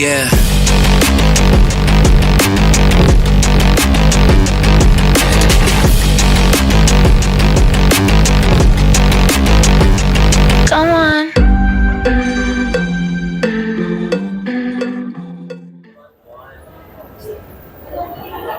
Yeah. Come on.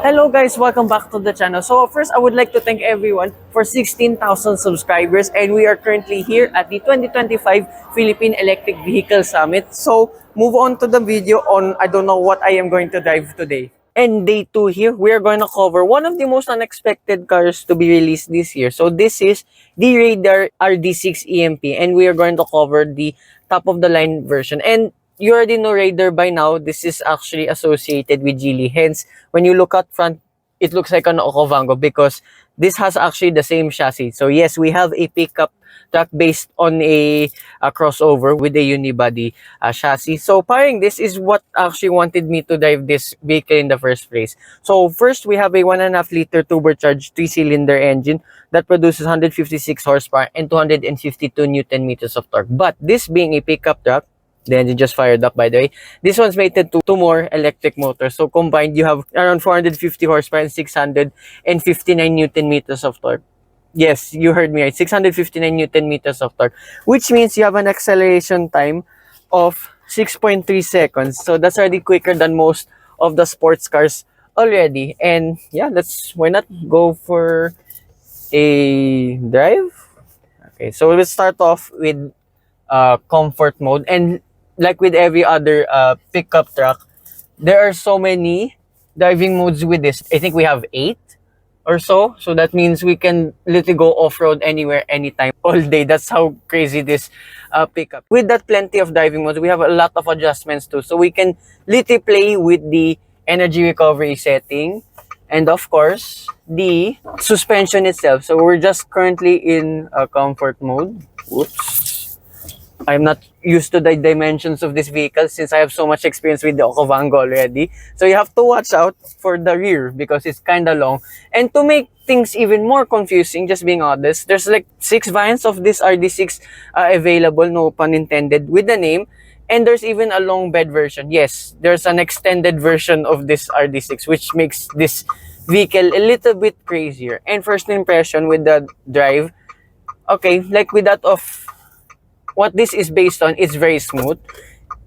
Hello guys, welcome back to the channel. So first, I would like to thank everyone for 16,000 subscribers, and we are currently here at the 2025 Philippine Electric Vehicle Summit. So move on to the video on I don't know what I am going to drive today. And day 2 here, we are going to cover one of the most unexpected cars to be released this year. So this is the Radar RD6 EMP, and we are going to cover the top of the line version. And you already know Radar by now. This is actually associated with Geely. Hence, when you look at front, it looks like an Okavango because this has actually the same chassis. So yes, we have a pickup truck based on a crossover with a unibody chassis. So pairing this is what actually wanted me to drive this vehicle in the first place. So first, we have a 1.5 liter turbocharged 3-cylinder engine that produces 156 horsepower and 252 Newton meters of torque. But this being a pickup truck, the engine just fired up, by the way. This one's mated to two more electric motors. So combined, you have around 450 horsepower and 659 Newton meters of torque. Yes, you heard me right. 659 Newton meters of torque, which means you have an acceleration time of 6.3 seconds. So that's already quicker than most of the sports cars already. And yeah, why not go for a drive? Okay, so we'll start off with comfort mode. And like with every other pickup truck, there are so many driving modes with this. I think we have 8 or so. So that means we can literally go off-road anywhere, anytime, all day. That's how crazy this pickup. With that plenty of driving modes, we have a lot of adjustments too. So we can literally play with the energy recovery setting, and of course, the suspension itself. So we're just currently in comfort mode. Whoops. I'm not used to the dimensions of this vehicle since I have so much experience with the Okavango already. So you have to watch out for the rear because it's kind of long. And to make things even more confusing, just being honest, there's like 6 variants of this RD6 available, no pun intended, with the name. And there's even a long bed version. Yes, there's an extended version of this RD6, which makes this vehicle a little bit crazier. And first impression with the drive, okay, like with that of what this is based on, it's very smooth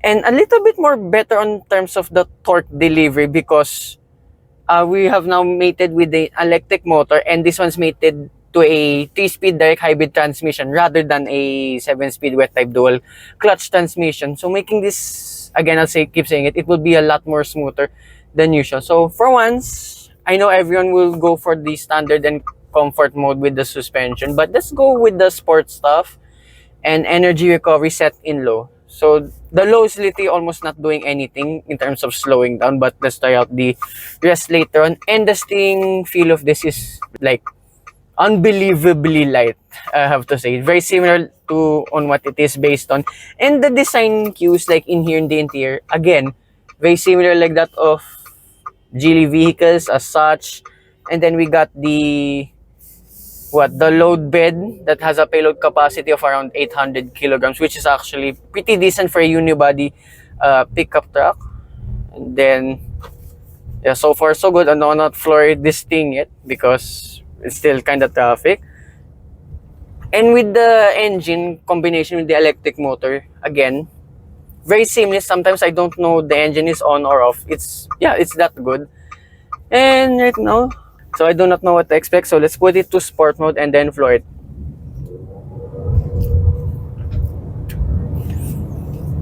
and a little bit more better on terms of the torque delivery because we have now mated with the electric motor, and this one's mated to a 3-speed direct hybrid transmission rather than a 7-speed wet type dual clutch transmission. So making this, again, keep saying it, it will be a lot more smoother than usual. So for once, I know everyone will go for the standard and comfort mode with the suspension, but let's go with the sport stuff. And energy recovery set in low. So the low is literally almost not doing anything in terms of slowing down, but let's try out the rest later on. And the steering feel of this is like unbelievably light, I have to say. Very similar to on what it is based on. And the design cues like in here in the interior, again, very similar like that of Geely vehicles as such. And then we got the load bed that has a payload capacity of around 800 kilograms, which is actually pretty decent for a unibody pickup truck. And then, yeah, so far so good. I'm not floored this thing yet because it's still kind of traffic. And with the engine combination with the electric motor, again, very seamless. Sometimes I don't know the engine is on or off. It's that good. And right now, so I do not know what to expect. So let's put it to sport mode and then floor it.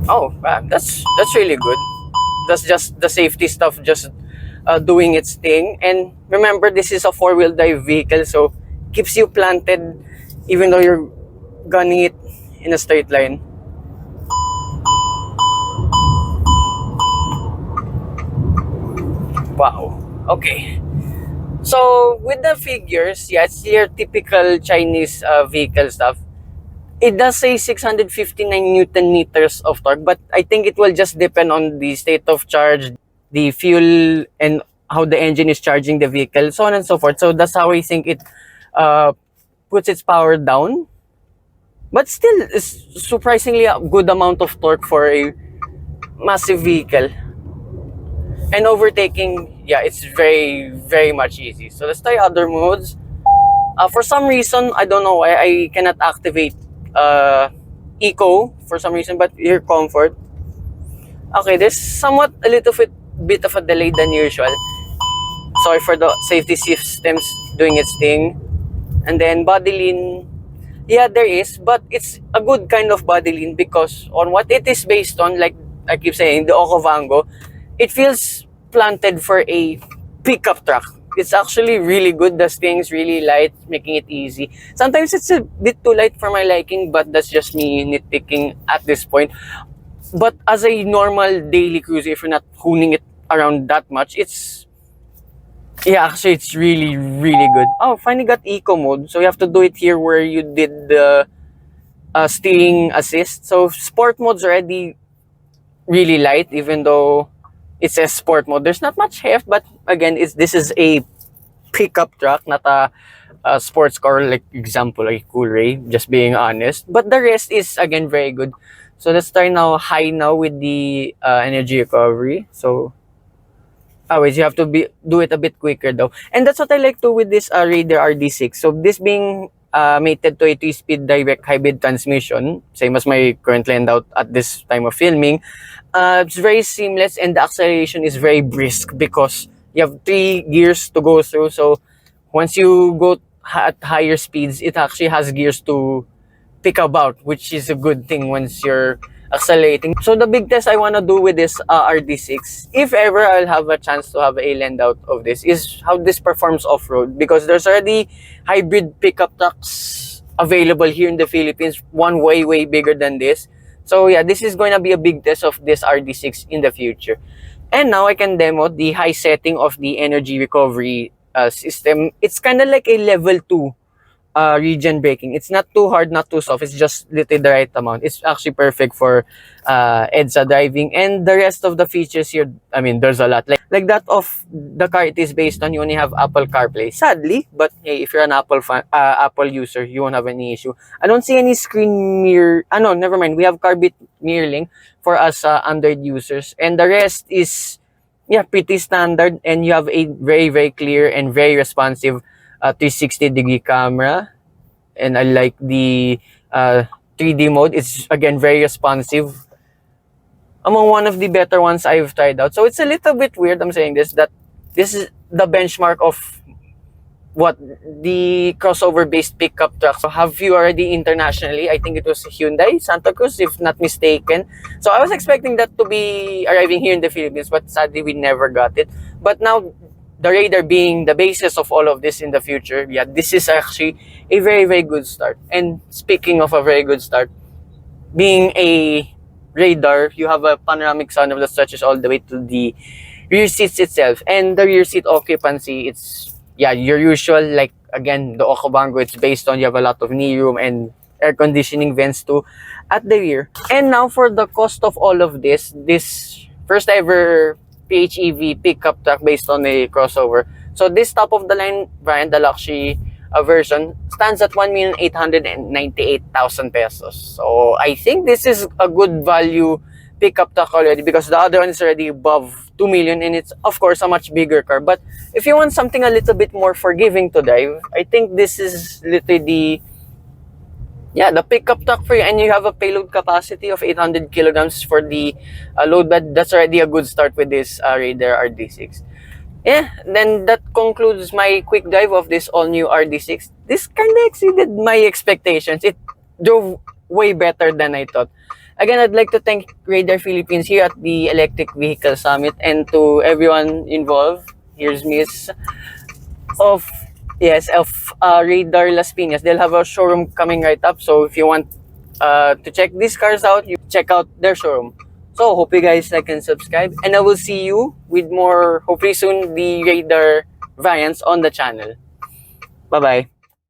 Oh, wow, that's really good. That's just the safety stuff just doing its thing. And remember, this is a 4-wheel drive vehicle, so keeps you planted even though you're gunning it in a straight line. Wow. Okay. So with the figures, yeah, it's your typical Chinese vehicle stuff. It does say 659 Newton meters of torque, but I think it will just depend on the state of charge, the fuel, and how the engine is charging the vehicle, so on and so forth. So that's how I think it puts its power down. But still, it's surprisingly a good amount of torque for a massive vehicle. And overtaking, yeah, it's very, very much easy. So let's try other modes. For some reason, I don't know why I cannot activate eco for some reason, but here comfort. Okay, there's somewhat a little bit of a delay than usual. Sorry for the safety systems doing its thing. And then body lean, yeah, there is, but it's a good kind of body lean because on what it is based on, like I keep saying, the Okavango, it feels planted for a pickup truck. It's actually really good. The thing's really light, making it easy. Sometimes it's a bit too light for my liking, but that's just me nitpicking at this point. But as a normal daily cruiser, if you're not honing it around that much, it's, yeah, actually it's really, really good. Oh, finally got eco mode. So you have to do it here where you did the steering assist. So sport mode's already really light, even though it says sport mode. There's not much heft, but again, this is a pickup truck, not a sports car, like example, like Coolegio, just being honest. But the rest is, again, very good. So let's start now high now with the energy recovery. So, wait, you have to do it a bit quicker though. And that's what I like to with this Radar RD6. So this being mated to a 3-speed direct hybrid transmission, same as my current layout at this time of filming. It's very seamless and the acceleration is very brisk because you have 3 gears to go through. So once you go at higher speeds, it actually has gears to pick about, which is a good thing once you're accelerating. So the big test I want to do with this RD6, if ever I'll have a chance to have a land out of this, is how this performs off-road, because there's already hybrid pickup trucks available here in the Philippines, one way bigger than this. So yeah, this is going to be a big test of this RD6 in the future. And now I can demo the high setting of the energy recovery system. It's kind of like a level 2 regen braking. It's not too hard, not too soft. It's just literally the right amount. It's actually perfect for EDSA driving. And the rest of the features here, I mean, there's a lot. Like that of the car it is based on, you only have Apple CarPlay. Sadly, but hey, if you're an Apple fan, Apple user, you won't have any issue. I don't see any screen mirror. No, never mind. We have car-bit mirroring for us Android users. And the rest is, yeah, pretty standard. And you have a very clear and very responsive 360-degree camera, and I like the 3D mode. It's again very responsive, among one of the better ones I've tried out. So it's a little bit weird I'm saying this, that this is the benchmark of what the crossover based pickup trucks have you already internationally. I think it was Hyundai Santa Cruz, if not mistaken. So I was expecting that to be arriving here in the Philippines, but sadly we never got it. But now, the radar being the basis of all of this in the future, yeah, this is actually a very good start. And speaking of a very good start, being a radar, you have a panoramic sunroof that stretches all the way to the rear seats itself. And the rear seat occupancy, it's, yeah, your usual, like, again, the Okavango, it's based on, you have a lot of knee room and air conditioning vents too at the rear. And now for the cost of all of this first ever PHEV pickup truck based on a crossover. So this top of the line variant, the luxury version, stands at 1,898,000 pesos. So I think this is a good value pickup truck already, because the other one is already above 2 million and it's of course a much bigger car. But if you want something a little bit more forgiving to drive, I think this is literally the pickup truck for you, and you have a payload capacity of 800 kilograms for the load bed. That's already a good start with this Radar RD6. Yeah, then that concludes my quick drive of this all-new RD6. This kind of exceeded my expectations. It drove way better than I thought. Again, I'd like to thank Radar Philippines here at the Electric Vehicle Summit, and to everyone involved. Here's Miss of Radar Las Piñas. They'll have a showroom coming right up. So if you want to check these cars out, you check out their showroom. So hope you guys like and subscribe, and I will see you with more, hopefully soon, the Radar variants on the channel. Bye-bye.